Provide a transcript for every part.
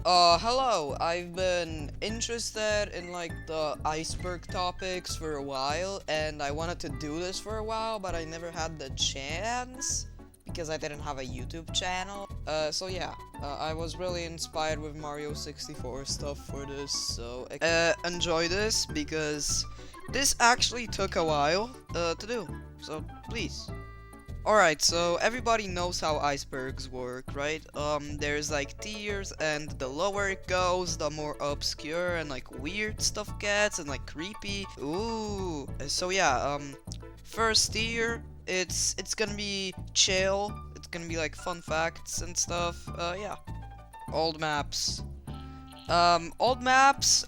Hello. I've been interested in like the iceberg topics for a while, and I wanted to do this for a while, but I never had the chance because I didn't have a YouTube channel. So yeah, I was really inspired with Mario 64 stuff for this, so enjoy this because this actually took a while to do. So please. Alright, so everybody knows how icebergs work, right? There's like tiers, and the lower it goes, the more obscure and like weird stuff gets, and like creepy. Ooh, so yeah, first tier, it's gonna be chill. It's gonna be like fun facts and stuff. Yeah, old maps. Old maps,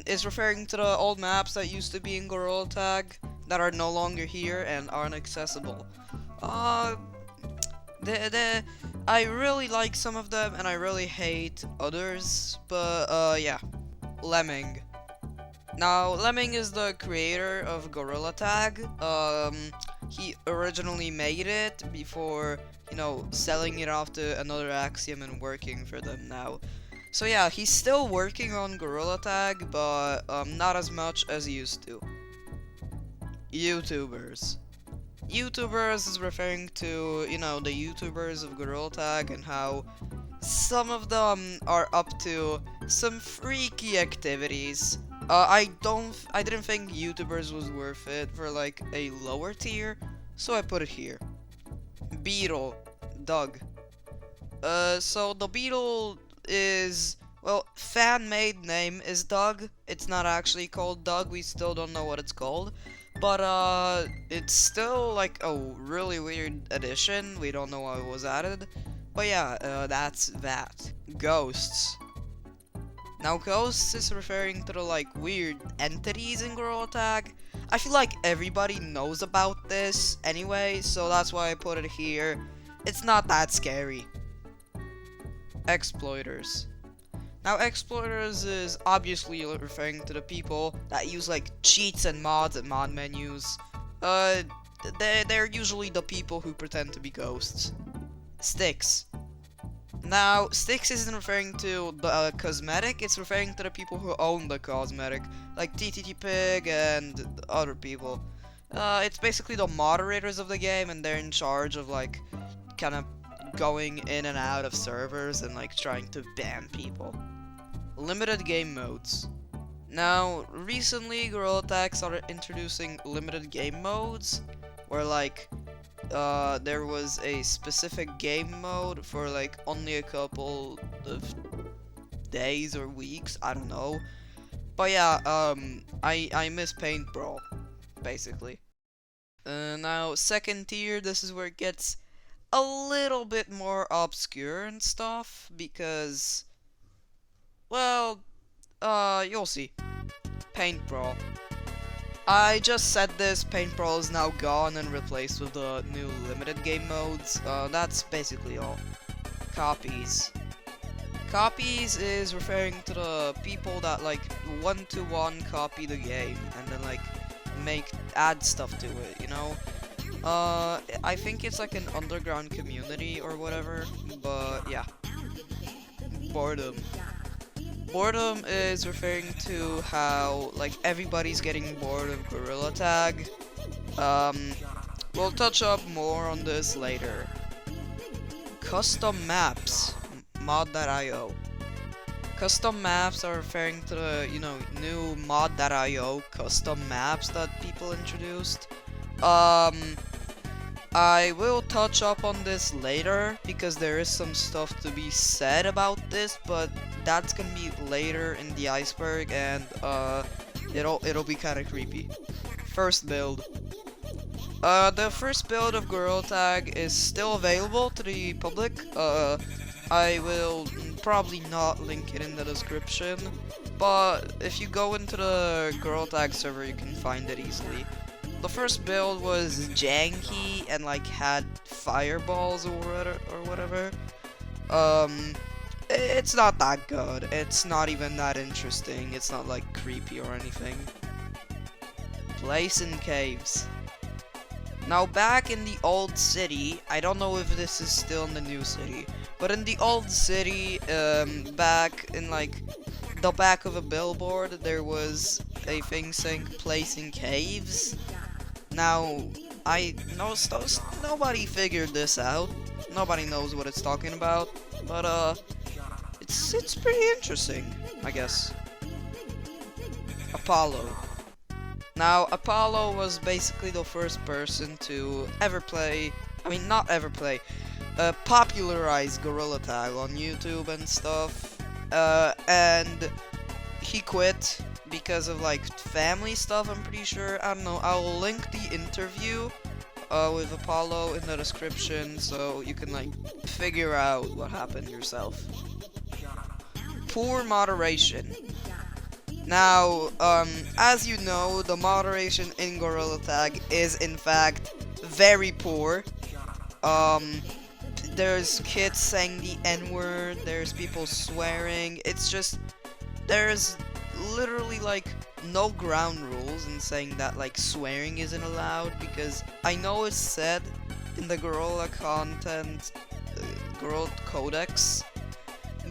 is referring to the old maps that used to be in Gorilla Tag that are no longer here and aren't accessible. Uh, I really like some of them and I really hate others, but yeah. Lemming. Now, Lemming is the creator of Gorilla Tag. He originally made it before, selling it off to another Axiom and working for them now. So yeah, he's still working on Gorilla Tag, but not as much as he used to. YouTubers. YouTubers is referring to, the YouTubers of Gorilla Tag and how some of them are up to some freaky activities. I didn't think YouTubers was worth it for like a lower tier, so I put it here. Beetle. Doug. So the Beetle is, well, fan-made name is Doug. It's not actually called Doug, we still don't know what it's called. But, it's still, like, a really weird addition. We don't know why it was added. But yeah, that's that. Ghosts. Now, ghosts is referring to the, like, weird entities in Gorilla Tag. I feel like everybody knows about this anyway, so that's why I put it here. It's not that scary. Exploiters. Now, exploiters is obviously referring to the people that use, like, cheats and mods and mod menus. They're usually the people who pretend to be ghosts. Sticks. Now, Sticks isn't referring to the cosmetic, it's referring to the people who own the cosmetic, like TTT Pig and other people. It's basically the moderators of the game, and they're in charge of, like, kind of going in and out of servers and, like, trying to ban people. Limited game modes. Now, recently Gorilla Tag started introducing limited game modes, where like, there was a specific game mode for like only a couple of days or weeks, I don't know. But yeah, I miss Paint Brawl, basically. Now, second tier, this is where it gets a little bit more obscure and stuff, because, well, you'll see. Paint Brawl. I just said this, Paint Brawl is now gone and replaced with the new limited game modes. That's basically all. Copies. Copies is referring to the people that, like, one-to-one copy the game and then, like, add stuff to it, you know? I think it's like an underground community or whatever, but yeah. Boredom. Boredom is referring to how, like, everybody's getting bored of Gorilla Tag. We'll touch up more on this later. Custom maps. Mod.io. Custom maps are referring to the, new mod.io custom maps that people introduced. I will touch up on this later, because there is some stuff to be said about this, but that's gonna be later in the iceberg, and it'll be kinda creepy. First build. The first build of Gorilla Tag is still available to the public. I will probably not link it in the description, but if you go into the Gorilla Tag server, you can find it easily. The first build was janky and like had fireballs or whatever. It's not that good. It's not even that interesting. It's not like creepy or anything. Place in caves. Now back in the old city, I don't know if this is still in the new city, But in the old city, back in like the back of a billboard, there was a thing saying place in caves. Now, I know nobody figured this out. Nobody knows what it's talking about, but it's pretty interesting, I guess. Apollo. Now, Apollo was basically the first person to ever play, I mean, not ever play, popularize Gorilla Tag on YouTube and stuff, and he quit because of, like, family stuff, I'm pretty sure. I don't know, I'll link the interview, with Apollo in the description, so you can, like, figure out what happened yourself. Poor moderation. Now, as you know, the moderation in Gorilla Tag is, in fact, very poor. There's kids saying the N-word, there's people swearing, it's just, there's literally, like, no ground rules in saying that, like, swearing isn't allowed, because I know it's said in the Gorilla Content, Gorilla Codex,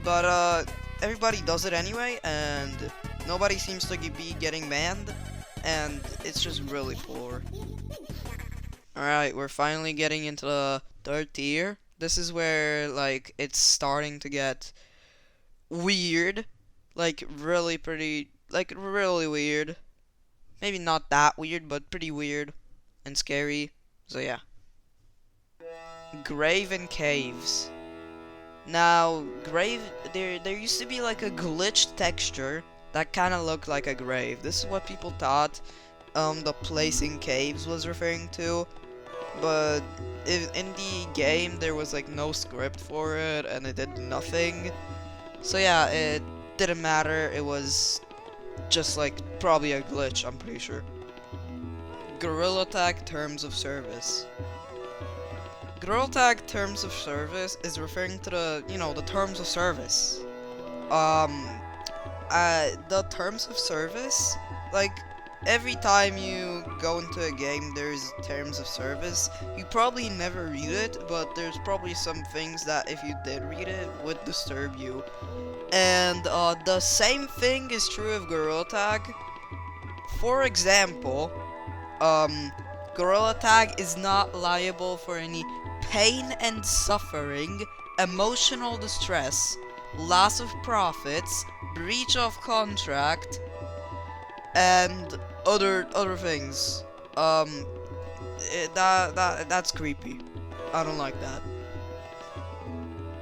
but, everybody does it anyway, and nobody seems to be getting banned, and it's just really poor. Alright, we're finally getting into the third tier. This is where, like, it's starting to get weird. Like, really really weird. Maybe not that weird, but pretty weird and scary. So, yeah. Grave and caves. Now, there used to be, like, a glitched texture that kind of looked like a grave. This is what people thought the place in caves was referring to. But in the game, there was, like, no script for it, and it did nothing. So yeah, it didn't matter. It was just, like, probably a glitch, I'm pretty sure. Gorilla Tag Terms of Service. Gorilla Tag Terms of Service is referring to the, the terms of service. The terms of service, like, every time you go into a game, there's terms of service. You probably never read it, but there's probably some things that if you did read it, would disturb you. And, the same thing is true of Gorilla Tag. For example, Gorilla Tag is not liable for any pain and suffering, emotional distress, loss of profits, breach of contract, and other things. That's creepy. I don't like that.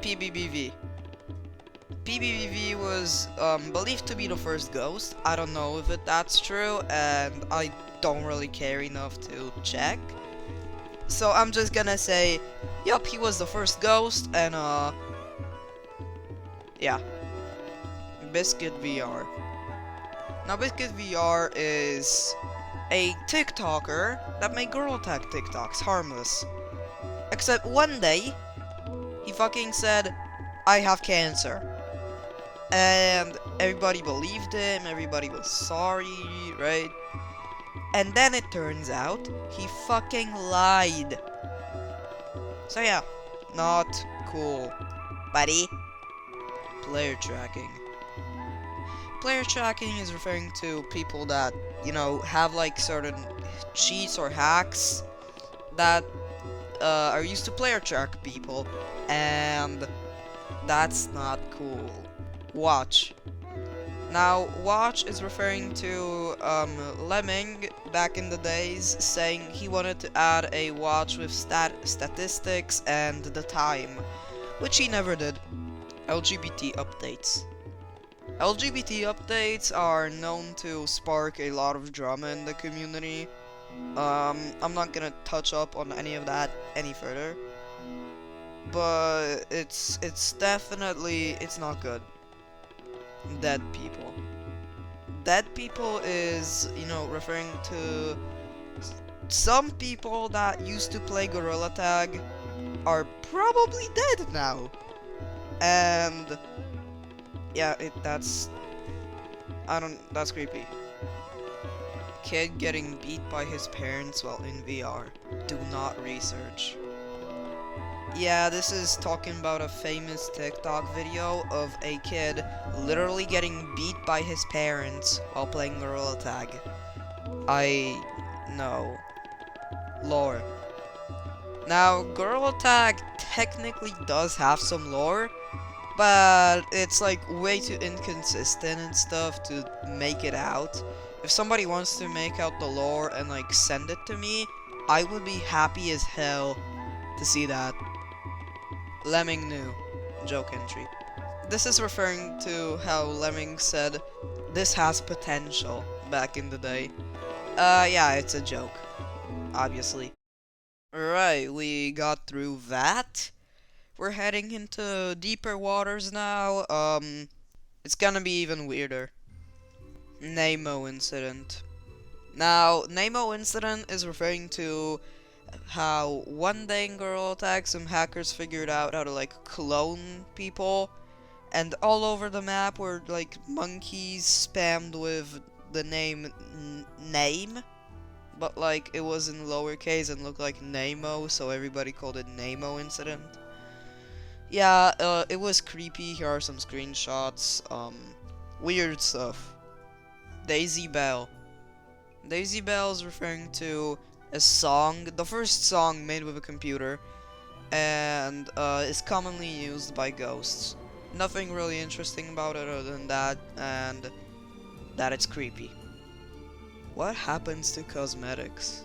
PBBV. PBBV was believed to be the first ghost. I don't know if that's true, and I don't really care enough to check. So I'm just gonna say, yup, he was the first ghost, and yeah. Biscuit VR. Now, Biscuit VR is a TikToker that made Gorilla Tag TikToks harmless. Except one day, he fucking said, I have cancer. And everybody believed him, everybody was sorry, right? And then it turns out, he fucking lied. So yeah, not cool, buddy. Player tracking. Player tracking is referring to people that, have, like, certain cheats or hacks that are used to player track people, and that's not cool. Watch. Now, watch is referring to Lemming back in the days, saying he wanted to add a watch with statistics and the time, which he never did. LGBT updates. LGBT updates are known to spark a lot of drama in the community. I'm not gonna touch up on any of that any further, but it's definitely, it's not good. Dead people. Dead people is, referring to some people that used to play Gorilla Tag are probably dead now. And yeah, that's creepy. Kid getting beat by his parents while in VR. Do not research. Yeah, this is talking about a famous TikTok video of a kid literally getting beat by his parents while playing Gorilla Tag. I know. Lore. Now, Gorilla Tag technically does have some lore, but it's like way too inconsistent and stuff to make it out. If somebody wants to make out the lore and like send it to me, I would be happy as hell to see that. Lemming knew. Joke entry. This is referring to how Lemming said this has potential back in the day. Yeah, it's a joke, obviously. Right, we got through that. We're heading into deeper waters now. It's gonna be even weirder. Nemo incident. Now, Nemo incident is referring to how one day in Gorilla Tag, some hackers figured out how to like clone people, and all over the map were like monkeys spammed with the name name, but like it was in lowercase and looked like Nemo, so everybody called it Nemo incident. Yeah, it was creepy. Here are some screenshots. Weird stuff. Daisy Bell. Daisy Bell is referring to a song, the first song made with a computer, and is commonly used by ghosts. Nothing really interesting about it other than that, and that it's creepy. What happens to cosmetics?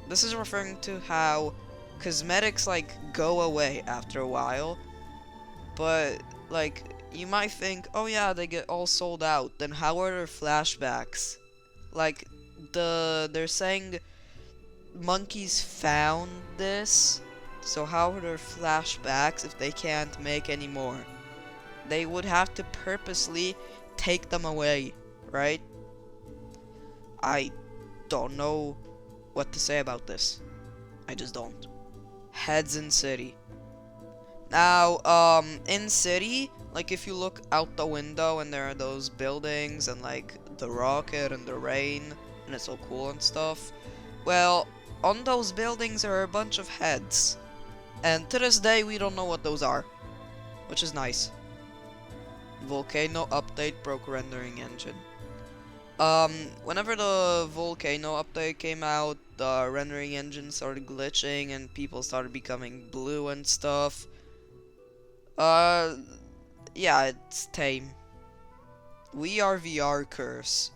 This is referring to how cosmetics like go away after a while, but like you might think, oh yeah, they get all sold out. Then how are their flashbacks? Like they're saying monkeys found this, so how are their flashbacks if they can't make any more? They would have to purposely take them away, right? I don't know what to say about this. I just don't. Heads in city. Now, in city, like if you look out the window and there are those buildings and like the rocket and the rain and it's so cool and stuff, well, on those buildings there are a bunch of heads. And to this day we don't know what those are, which is nice. Volcano update broke rendering engine. Whenever the Volcano update came out, the rendering engine started glitching and people started becoming blue and stuff. Yeah, it's tame. We Are VR curse.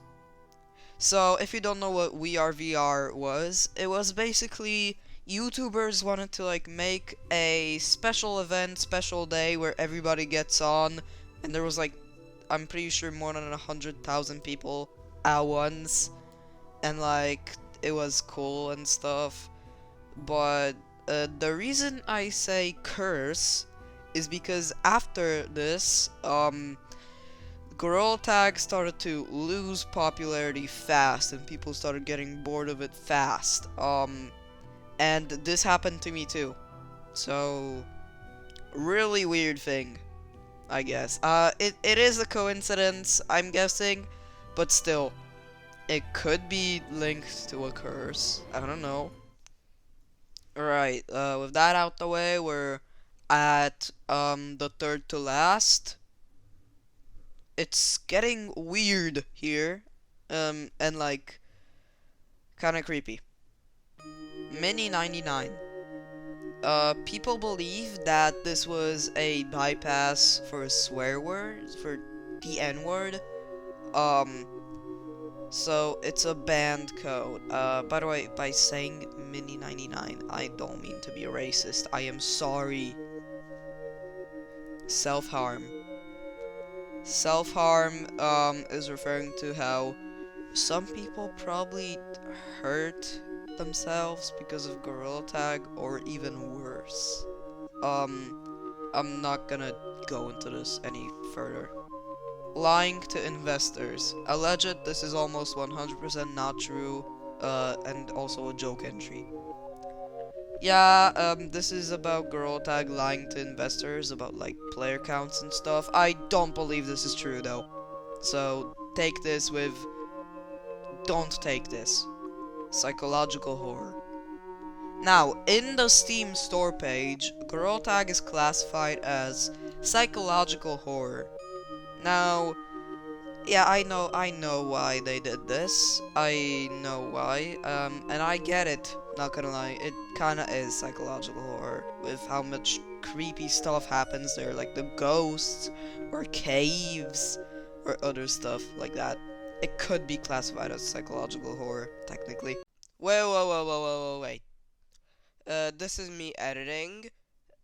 So, if you don't know what We Are VR was, it was basically YouTubers wanted to like make a special event, special day where everybody gets on, and there was like, I'm pretty sure more than 100,000 people at once, and like it was cool and stuff. But the reason I say curse is because after this, Gorilla Tag started to lose popularity fast, and people started getting bored of it fast. And this happened to me too. So, really weird thing, I guess. It is a coincidence, I'm guessing, but still, it could be linked to a curse. I don't know. Alright, with that out the way, we're at the third to last. It's getting weird here, and like kind of creepy. Mini 99. People believe that this was a bypass for a swear word, for the N word. So it's a banned code. By the way, by saying Mini 99, I don't mean to be racist. I am sorry. Self-harm. Self-harm, is referring to how some people probably hurt themselves because of Gorilla Tag, or even worse. I'm not gonna go into this any further. Lying to investors. Alleged, this is almost 100% not true, and also a joke entry. Yeah, this is about Gorilla Tag lying to investors about, like, player counts and stuff. I don't believe this is true, though. So, take this with... don't take this. Psychological horror. Now, in the Steam store page, Gorilla Tag is classified as psychological horror. Now, yeah, I know why they did this. I know why, and I get it. Not gonna lie, it kinda is psychological horror with how much creepy stuff happens there, like the ghosts, or caves, or other stuff like that. It could be classified as psychological horror, technically. Wait. This is me editing.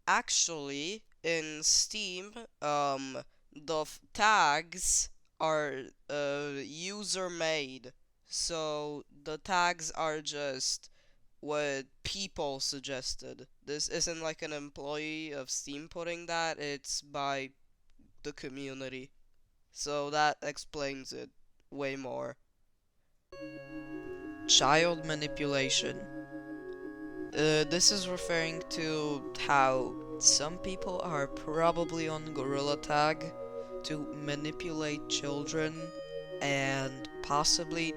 Actually, in Steam, the tags are user made. So the tags are just what people suggested. This isn't like an employee of Steam putting that, it's by the community. So that explains it way more. Child manipulation. This is referring to how some people are probably on Gorilla Tag to manipulate children, and possibly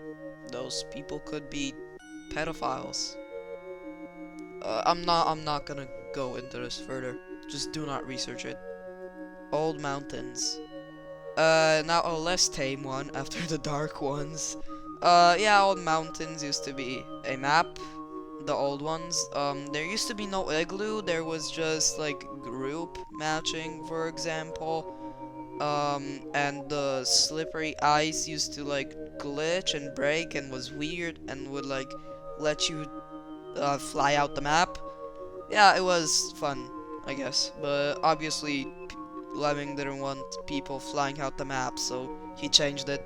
those people could be pedophiles. I'm not gonna go into this further. Just do not research it. Old mountains. Now a less tame one after the dark ones. Yeah, Old Mountains used to be a map. The old ones. There used to be no igloo. There was just like group matching, for example. And the slippery ice used to like glitch and break and was weird and would like let you fly out the map. Yeah, it was fun, I guess. But obviously, Lemming didn't want people flying out the map, so he changed it.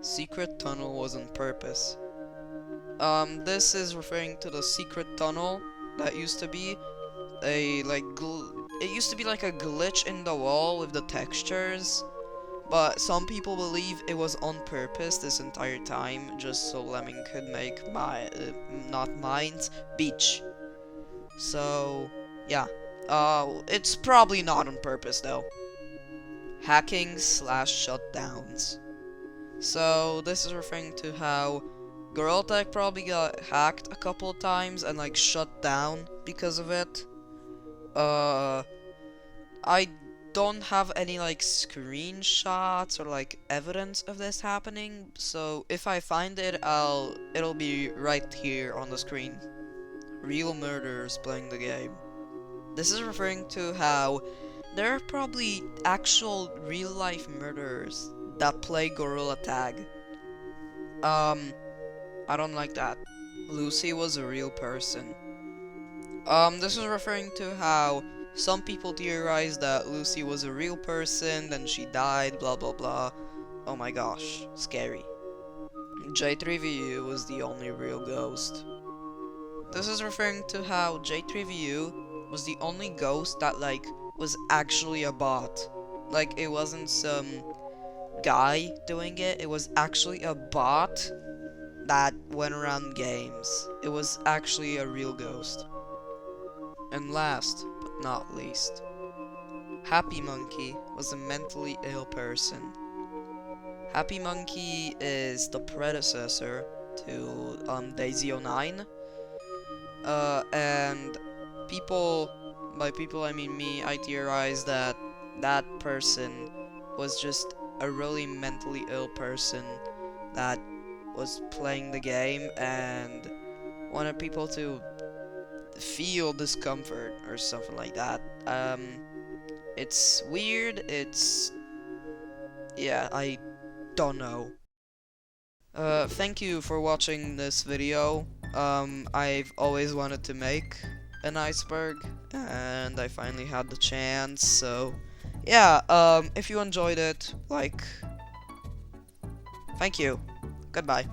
Secret tunnel was on purpose. This is referring to the secret tunnel that used to be a it used to be like a glitch in the wall with the textures, but some people believe it was on purpose this entire time, just so Lemming could make not mines, beach. So, yeah. It's probably not on purpose though. Hacking / shutdowns. So, this is referring to how Gorilla Tag probably got hacked a couple of times and like shut down because of it. I don't have any like screenshots or like evidence of this happening, so if I find it, it'll be right here on the screen. Real murderers playing the game. This is referring to how there are probably actual real life murderers that play Gorilla Tag. I don't like that. Lucy was a real person. This is referring to how some people theorize that Lucy was a real person, then she died, blah blah blah. Oh my gosh, scary. J3VU was the only real ghost. This is referring to how J3VU was the only ghost that like was actually a bot. Like it wasn't some guy doing it, it was actually a bot that went around games. It was actually a real ghost. And last but not least, Happy Monkey was a mentally ill person. Happy Monkey is the predecessor to Daisy09. And people, by people I mean me, I theorize that that person was just a really mentally ill person that was playing the game and wanted people to feel discomfort or something like that. It's weird, yeah, I don't know. Thank you for watching this video. I've always wanted to make an iceberg, and I finally had the chance, so yeah, if you enjoyed it, like, thank you. Goodbye.